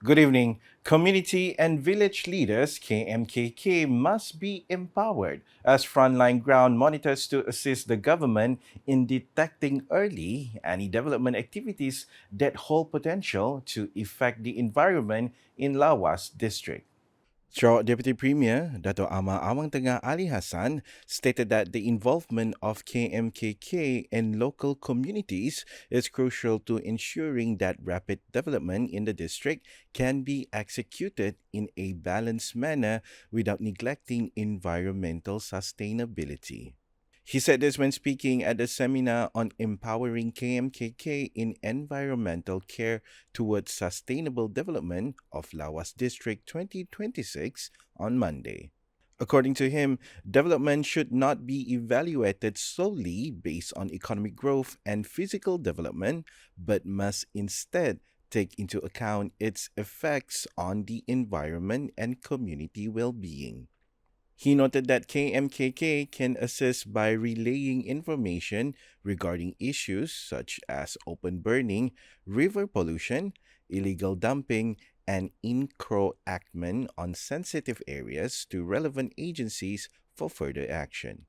Good evening. Community and village leaders, KMKK, must be empowered as frontline ground monitors to assist the government in detecting early any development activities that hold potential to affect the environment in Lawas district. Sarawak Deputy Premier Dato Amang Tengah Ali Hassan stated that the involvement of KMKK and local communities is crucial to ensuring that rapid development in the district can be executed in a balanced manner without neglecting environmental sustainability. He said this when speaking at the seminar on empowering KMKK in environmental care towards sustainable development of Lawas District 2026 on Monday. According to him, development should not be evaluated solely based on economic growth and physical development, but must instead take into account its effects on the environment and community well-being. He noted that KMKK can assist by relaying information regarding issues such as open burning, river pollution, illegal dumping, and encroachment on sensitive areas to relevant agencies for further action.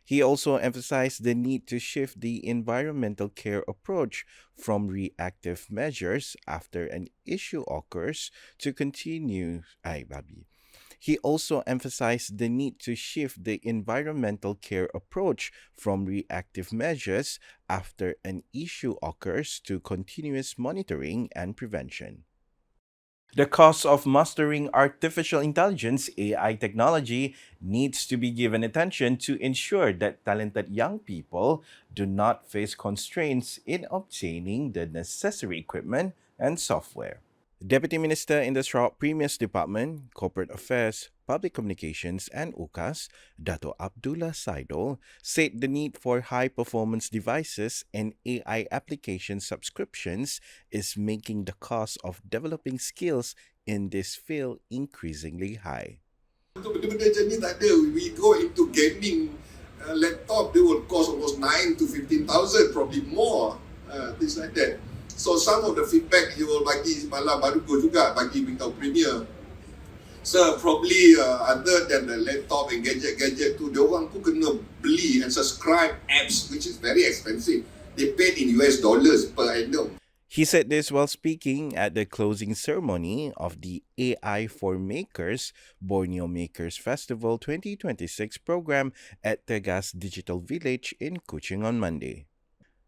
He also emphasized the need to shift the environmental care approach from reactive measures after an issue occurs to he also emphasized the need to shift the environmental care approach from reactive measures after an issue occurs to continuous monitoring and prevention. The cost of mastering artificial intelligence AI technology needs to be given attention to ensure that talented young people do not face constraints in obtaining the necessary equipment and software. Deputy Minister in the Sarawak Premier's Department, Corporate Affairs, Public Communications and UKAS, Dato Abdullah Saidol, said the need for high-performance devices and AI application subscriptions is making the cost of developing skills in this field increasingly high. Untuk benda-benda macam ni tak ada. We go into gaming laptop, they will cost almost 9 to 15,000, probably more, things like that. So some of the feedback he will bagi semalam baru go juga bagi beritahu Premier. So probably other than the laptop and gadget-gadget tu, diorang pun kena beli and subscribe apps which is very expensive. They paid in US dollars per annum. He said this while speaking at the closing ceremony of the AI for Makers Borneo Makers Festival 2026 program at Tegas Digital Village in Kuching on Monday.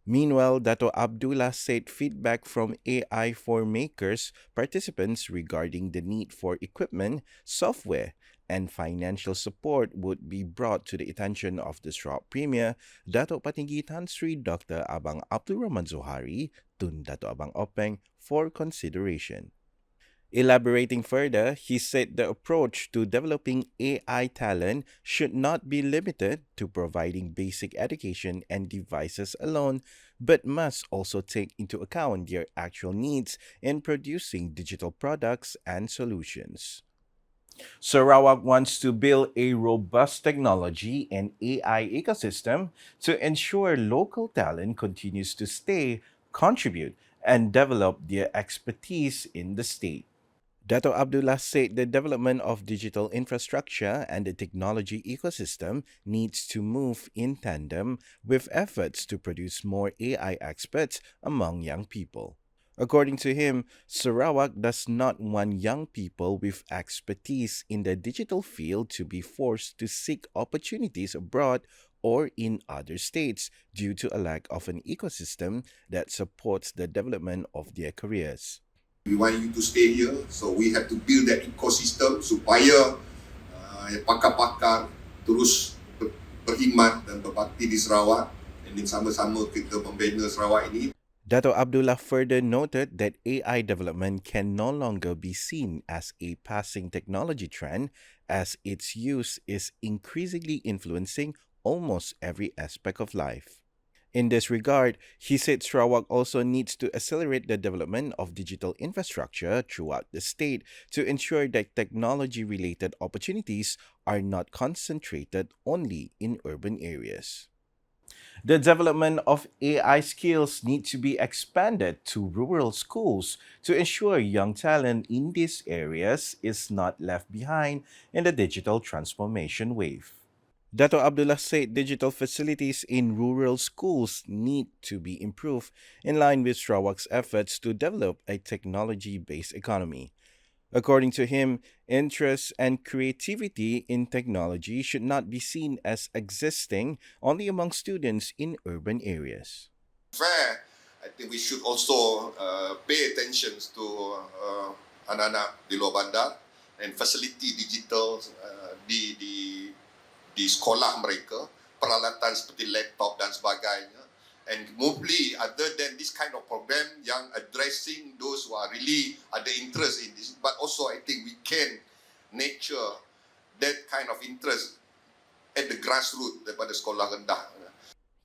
Meanwhile, Dato Abdullah said feedback from AI for Makers participants regarding the need for equipment, software, and financial support would be brought to the attention of the Sarawak Premier, Dato Patinggi Tan Sri Dr. Abang Abdul Rahman Zohari, Tun Dato Abang Openg, for consideration. Elaborating further, he said the approach to developing AI talent should not be limited to providing basic education and devices alone, but must also take into account their actual needs in producing digital products and solutions. Sarawak wants to build a robust technology and AI ecosystem to ensure local talent continues to stay, contribute, and develop their expertise in the state. Dato Abdullah said the development of digital infrastructure and the technology ecosystem needs to move in tandem with efforts to produce more AI experts among young people. According to him, Sarawak does not want young people with expertise in the digital field to be forced to seek opportunities abroad or in other states due to a lack of an ecosystem that supports the development of their careers. We want you to stay here, so we have to build that ecosystem supaya pakar-pakar terus berkhidmat dan berbakti di Sarawak dan sama-sama kita membina Sarawak ini. Dato Abdullah further noted that AI development can no longer be seen as a passing technology trend, as its use is increasingly influencing almost every aspect of life. In this regard, he said Sarawak also needs to accelerate the development of digital infrastructure throughout the state to ensure that technology-related opportunities are not concentrated only in urban areas. The development of AI skills need to be expanded to rural schools to ensure young talent in these areas is not left behind in the digital transformation wave. Dato Abdullah said digital facilities in rural schools need to be improved in line with Sarawak's efforts to develop a technology based economy. According to him, interest and creativity in technology should not be seen as existing only among students in urban areas. Fair, I think we should also pay attention to anak-anak di luar bandar and facility digital di sekolah mereka, peralatan seperti laptop dan sebagainya. And mostly other than this kind of program yang addressing those who are really ada interest in this, but also I think we can nurture that kind of interest at the grassroots daripada sekolah rendah.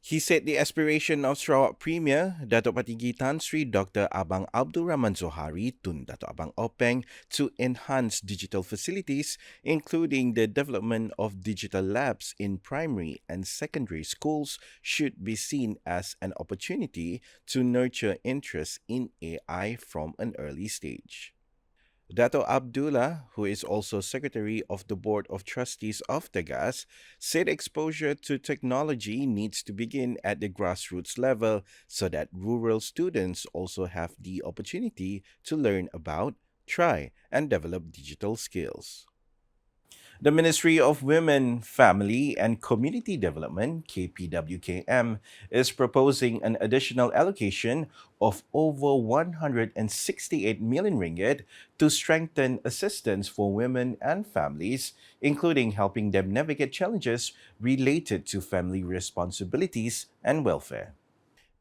He said the aspiration of Sarawak Premier, Dato' Patigi Tan Sri Dr. Abang Abdul Rahman Zohari Tun Dato' Abang Openg to enhance digital facilities, including the development of digital labs in primary and secondary schools, should be seen as an opportunity to nurture interest in AI from an early stage. Dato Abdullah, who is also Secretary of the Board of Trustees of Tegas, said exposure to technology needs to begin at the grassroots level so that rural students also have the opportunity to learn about, try, and develop digital skills. The Ministry of Women, Family and Community Development, KPWKM, is proposing an additional allocation of over 168 million ringgit to strengthen assistance for women and families, including helping them navigate challenges related to family responsibilities and welfare.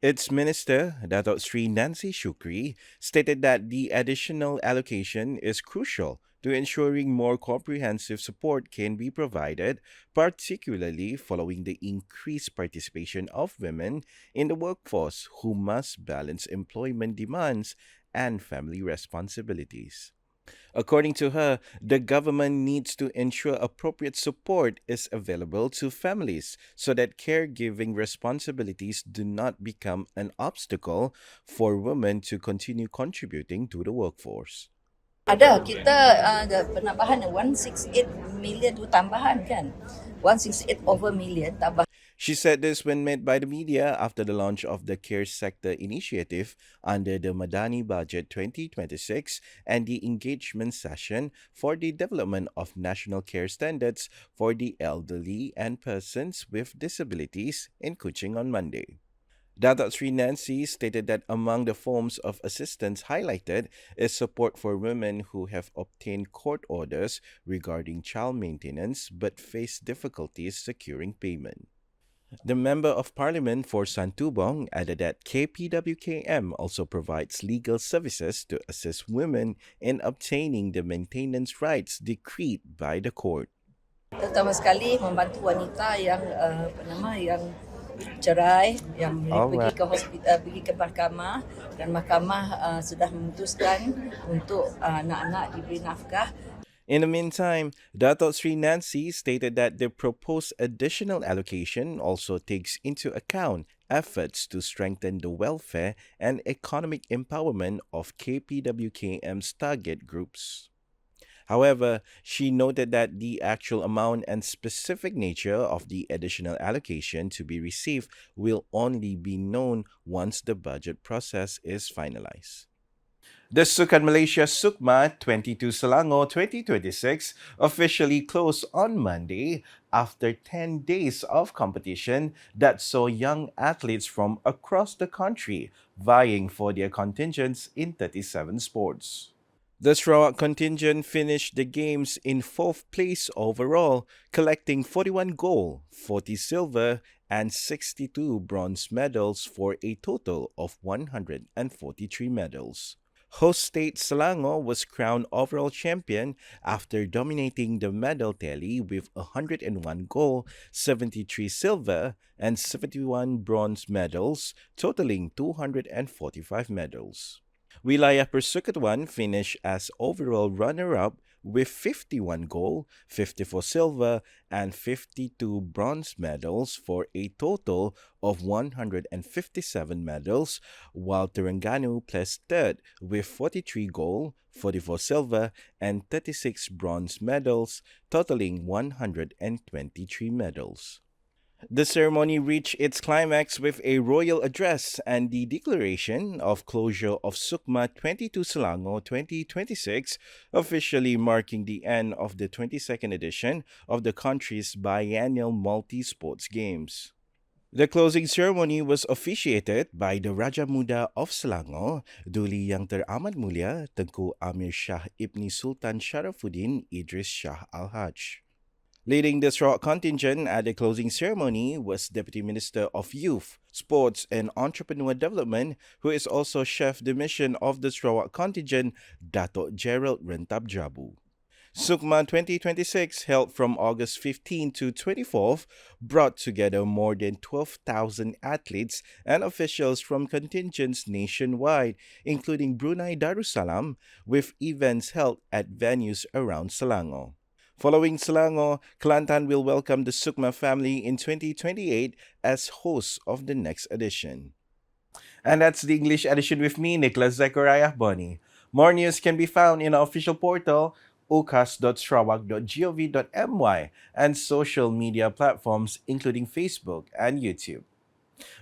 Its minister, Dato Sri Nancy Shukri, stated that the additional allocation is crucial to ensuring more comprehensive support can be provided, particularly following the increased participation of women in the workforce who must balance employment demands and family responsibilities. According to her, the government needs to ensure appropriate support is available to families so that caregiving responsibilities do not become an obstacle for women to continue contributing to the workforce. Ada, kita ada penambahan 168 million tu tambahan kan. 168 over million tambah. She said this when met by the media after the launch of the Care Sector Initiative under the Madani Budget 2026 and the engagement session for the development of national care standards for the elderly and persons with disabilities in Kuching on Monday. Dato Sri Nancy stated that among the forms of assistance highlighted is support for women who have obtained court orders regarding child maintenance but face difficulties securing payment. The Member of Parliament for Santubong added that KPWKM also provides legal services to assist women in obtaining the maintenance rights decreed by the court. Terutama sekali membantu wanita yang yang cerai, yang pergi ke hospital, pergi ke mahkamah dan mahkamah sudah memutuskan untuk anak-anak diberi nafkah. In the meantime, Dato Sri Nancy stated that the proposed additional allocation also takes into account efforts to strengthen the welfare and economic empowerment of KPWKM's target groups. However, she noted that the actual amount and specific nature of the additional allocation to be received will only be known once the budget process is finalized. The Sukan Malaysia SUKMA 22 Selangor 2026 officially closed on Monday after 10 days of competition that saw young athletes from across the country vying for their contingents in 37 sports. The Sarawak contingent finished the games in 4th place overall, collecting 41 gold, 40 silver, and 62 bronze medals for a total of 143 medals. Host state Selangor was crowned overall champion after dominating the medal tally with 101 gold, 73 silver, and 71 bronze medals, totaling 245 medals. Wilayah Persekutuan finished as overall runner-up with 51 gold, 54 silver, and 52 bronze medals for a total of 157 medals, while Terengganu placed third with 43 gold, 44 silver, and 36 bronze medals, totaling 123 medals. The ceremony reached its climax with a royal address and the declaration of closure of SUKMA 22 Selangor 2026, officially marking the end of the 22nd edition of the country's biennial multi-sports games. The closing ceremony was officiated by the Raja Muda of Selangor, Duli Yang Teramat Mulia Tengku Amir Shah Ibni Sultan Sharafuddin Idris Shah Al-Hajj. Leading the Sarawak contingent at the closing ceremony was Deputy Minister of Youth, Sports and Entrepreneur Development, who is also Chef de Mission of the Sarawak contingent, Datuk Gerald Rentab Jabu. SUKMA 2026, held from August 15 to 24th, brought together more than 12,000 athletes and officials from contingents nationwide, including Brunei Darussalam, with events held at venues around Selangor. Following Selangor, Kelantan will welcome the SUKMA family in 2028 as hosts of the next edition. And that's the English edition with me, Nicholas Zechariah Boni. More news can be found in our official portal, ukas.sarawak.gov.my, and social media platforms including Facebook and YouTube.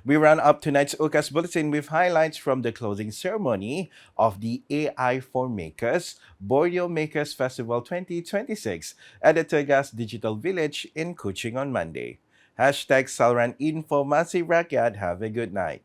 We run up tonight's UKAS Bulletin with highlights from the closing ceremony of the AI for Makers, Borneo Makers Festival 2026 at the Tegas Digital Village in Kuching on Monday. #Salran Informasi Rakyat. Have a good night.